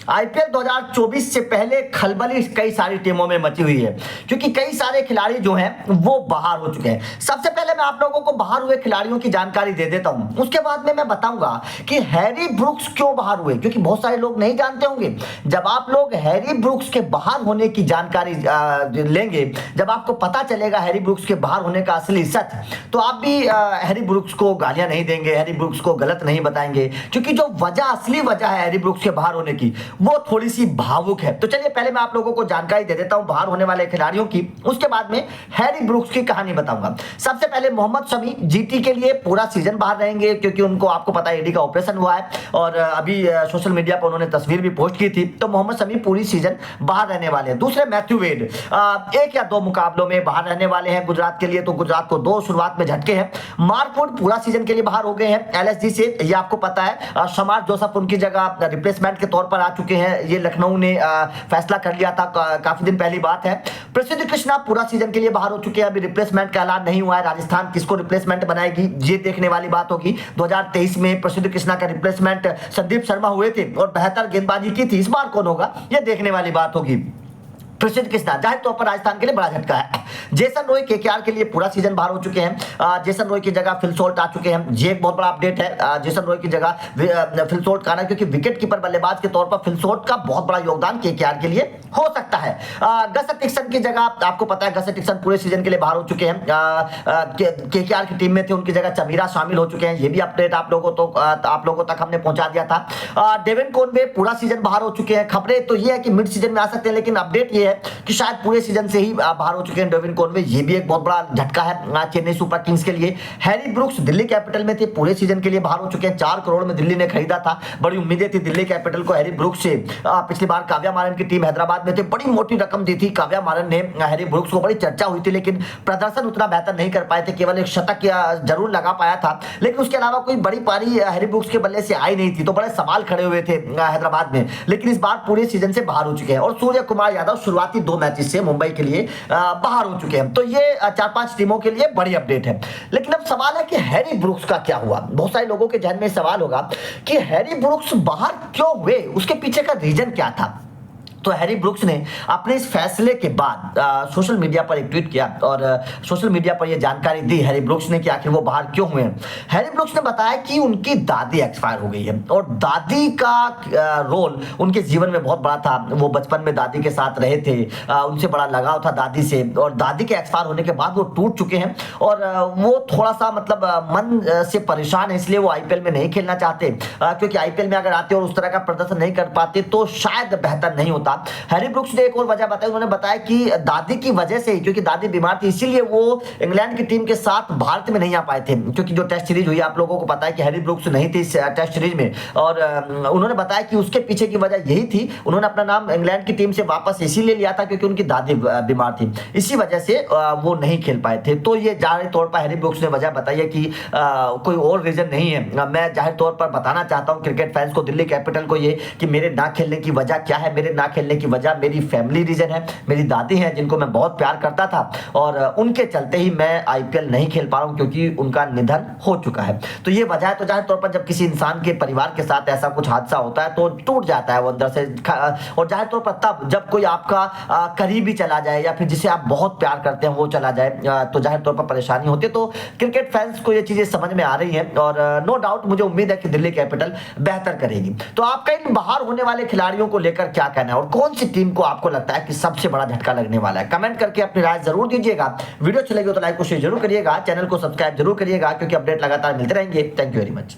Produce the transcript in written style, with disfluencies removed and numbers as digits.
IPL 2024 से पहले खलबली कई सारी टीमों में मची हुई है क्योंकि कई सारे खिलाड़ी जो हैं वो बाहर हो चुके हैं। सबसे पहले मैं आप लोगों को बाहर हुए खिलाड़ियों की जानकारी दे देता हूं, उसके बाद में मैं बताऊंगा कि हैरी ब्रुक्स क्यों बाहर हुए, क्योंकि बहुत सारे लोग नहीं जानते होंगे। जब आप लोग हैरी ब्रुक्स के बाहर होने की जानकारी लेंगे, जब आपको पता चलेगा हैरी ब्रुक्स के बाहर होने का असली सच, तो आप भी हैरी ब्रुक्स को गालियां नहीं देंगे, हैरी ब्रुक्स को गलत नहीं बताएंगे, क्योंकि जो वजह, असली वजह है हैरी ब्रुक्स के बाहर होने की, वो थोड़ी सी भावुक है। तो चलिए पहले मैं आप लोगों को जानकारी दे देता हूं बाहर होने वाले खिलाड़ियों की, उसके बाद में हैरी ब्रुक्स की कहानी बताऊंगा। सबसे पहले मोहम्मद शमी जीटी के लिए पूरा सीजन बाहर रहेंगे क्योंकि उनको, आपको पता है, एडी का ऑपरेशन हुआ है और अभी सोशल मीडिया पर उन्होंने तस्वीर भी पोस्ट की थी। तो मोहम्मद शमी पूरी सीजन बाहर रहने वाले हैं। दूसरे मैथ्यू वेड एक या दो मुकाबलों में बाहर रहने वाले हैं गुजरात के लिए, तो गुजरात को 2 शुरुआत में झटके हैं। मार्कवुड पूरा सीजन के लिए बाहर हो गए हैं एलएसजी से, ये आपको पता है। शमार जोसेफ उनकी जगह रिप्लेसमेंट के तौर पर आ चुके हैं, ये लखनऊ ने फैसला कर लिया था, काफी दिन पहली बात है। प्रसिद्ध कृष्णा पूरा सीजन के लिए बाहर हो चुके हैं, अभी रिप्लेसमेंट का ऐलान नहीं हुआ है। राजस्थान किसको रिप्लेसमेंट बनाएगी ये देखने वाली बात होगी। 2023 में प्रसिद्ध कृष्णा का रिप्लेसमेंट संदीप शर्मा हुए थे और बेहतर गेंदबाजी की थी, इस बार कौन होगा ये देखने वाली बात होगी। प्रसिद्ध कृष्णा जाहिर तौर पर राजस्थान के लिए बड़ा झटका है। जेसन रॉय केकेआर के लिए पूरा सीजन बाहर हो चुके हैं। जेसन रॉय की जगह फिल सॉल्ट आ चुके हैं, ये एक बहुत बड़ा अपडेट है। जेसन रॉय की जगह फिल सॉल्ट का आना, क्योंकि विकेट कीपर बल्लेबाज के तौर पर फिल सॉल्ट का बहुत बड़ा योगदान केकेआर के लिए हो सकता है। गस टिक्सन की जगह, आपको पता है गस टिक्सन पूरे सीजन के लिए बाहर हो चुके हैं, केकेआर की टीम में थे, उनकी जगह चमीरा शामिल हो चुके हैं, ये भी अपडेट आप लोगों तक हमने पहुंचा दिया था। डेविन कॉनवे पूरा सीजन बाहर हो चुके हैं। खबरें तो ये है कि मिड सीजन में आ सकते हैं, लेकिन अपडेट ये है कि शायद पूरे सीजन से ही बाहर हो चुके हैं डेविन कॉनवे, ये भी एक बहुत बड़ा झटका है चेन्नई सुपर किंग्स के लिए। हैरी ब्रुक्स दिल्ली कैपिटल में थे, पूरे सीजन के लिए बाहर हो चुके हैं। 4 करोड़ में दिल्ली ने खरीदा था, बड़ी उम्मीदें थी दिल्ली कैपिटल को हैरी ब्रुक्स से। पिछली बार काव्या मारन की टीम हैदराबाद में थे, बड़ी मोटी रकम दी थी काव्या मारन ने हैरी ब्रुक्स को, बड़ी चर्चा हुई थी, लेकिन प्रदर्शन उतना बेहतर नहीं कर पाए थे, केवल एक शतक जरूर लगा पाया था, लेकिन उसके अलावा कोई बड़ी पारी हैरी ब्रुक्स के बल्ले से आई नहीं थी, तो बड़े सवाल खड़े हुए थे हैदराबाद में। लेकिन इस बार पूरे सीजन से बाहर हो चुके हैं। और सूर्य कुमार यादव शुरुआती 2 मैचेस से मुंबई के लिए बाहर हो चुके हैं। तो ये 4-5 टीमों के लिए बड़ी अपडेट है। लेकिन अब सवाल है कि हैरी ब्रुक्स का क्या हुआ। बहुत सारे लोगों के जहन में सवाल होगा कि हैरी ब्रुक्स बाहर क्यों हुए, उसके पीछे का रीजन क्या था। तो हैरी ब्रुक्स ने अपने इस फैसले के बाद सोशल मीडिया पर एक ट्वीट किया और सोशल मीडिया पर यह जानकारी दी हैरी ब्रुक्स ने कि आखिर वो बाहर क्यों हुए। हैरी ब्रुक्स ने बताया कि उनकी दादी एक्सपायर हो गई है और दादी का रोल उनके जीवन में बहुत बड़ा था। वो बचपन में दादी के साथ रहे थे, उनसे बड़ा लगाव था दादी से, और दादी के एक्सपायर होने के बाद वो टूट चुके हैं और वो थोड़ा सा मतलब मन से परेशान है, इसलिए वो आईपीएल में नहीं खेलना चाहते, क्योंकि आईपीएल में अगर आते और उस तरह का प्रदर्शन नहीं कर पाते तो शायद बेहतर नहीं होता। हैरी ब्रुक्स ने एक और वजह बताई, उन्होंने बताया कि दादी की वजह से ही, क्योंकि दादी बीमार थी, इसीलिए वो इंग्लैंड की टीम के साथ भारत में नहीं आ पाए थे, क्योंकि जो टेस्ट सीरीज हुई आप लोगों को पता है कि हैरी ब्रुक्स नहीं थी इस टेस्ट सीरीज में, और उन्होंने बताया कि उसके पीछे की वजह यही थी। उन्होंने अपना नाम इंग्लैंड की टीम से वापस इसीलिए लिया था क्योंकि उनकी दादी बीमार थी, इसी वजह से वो नहीं खेल पाए थे। तो ये जाहिर तौर पर हैरी ब्रुक्स ने वजह बताई है कि कोई और रीजन नहीं है। मैं जाहिर तौर पर बताना चाहता हूं क्रिकेट फैंस को, दिल्ली कैपिटल को, ये कि मेरे ना खेलने की वजह क्या है। मेरे ना खेलने की वजह मेरी फैमिली रीजन है, मेरी दादी है जिनको मैं बहुत प्यार करता था और उनके चलते ही मैं आईपीएल नहीं खेल पा रहा हूं क्योंकि उनका निधन हो चुका है। तो ये वजह है। तो जाहिर तौर पर जब किसी इंसान के परिवार के साथ ऐसा कुछ हादसा होता है तो टूट जाता है वो अंदर से, और जाहिर तौर पर तब जब कोई आपका करीबी चला जाए या फिर जिसे आप बहुत प्यार करते हैं वो चला जाए तो जाहिर तौर पर परेशानी होती है। तो क्रिकेट फैंस को ये चीजें समझ में आ रही है और नो डाउट मुझे उम्मीद है कि दिल्ली कैपिटल बेहतर करेगी। तो आपका इन बाहर होने वाले खिलाड़ियों को लेकर क्या कहना है और कौन सी टीम को आपको लगता है कि सबसे बड़ा झटका लगने वाला है, कमेंट करके अपनी राय जरूर दीजिएगा। वीडियो अच्छी लगी हो तो लाइक को शेयर जरूर करिएगा, चैनल को सब्सक्राइब जरूर करिएगा क्योंकि अपडेट लगातार मिलते रहेंगे। Thank you very much.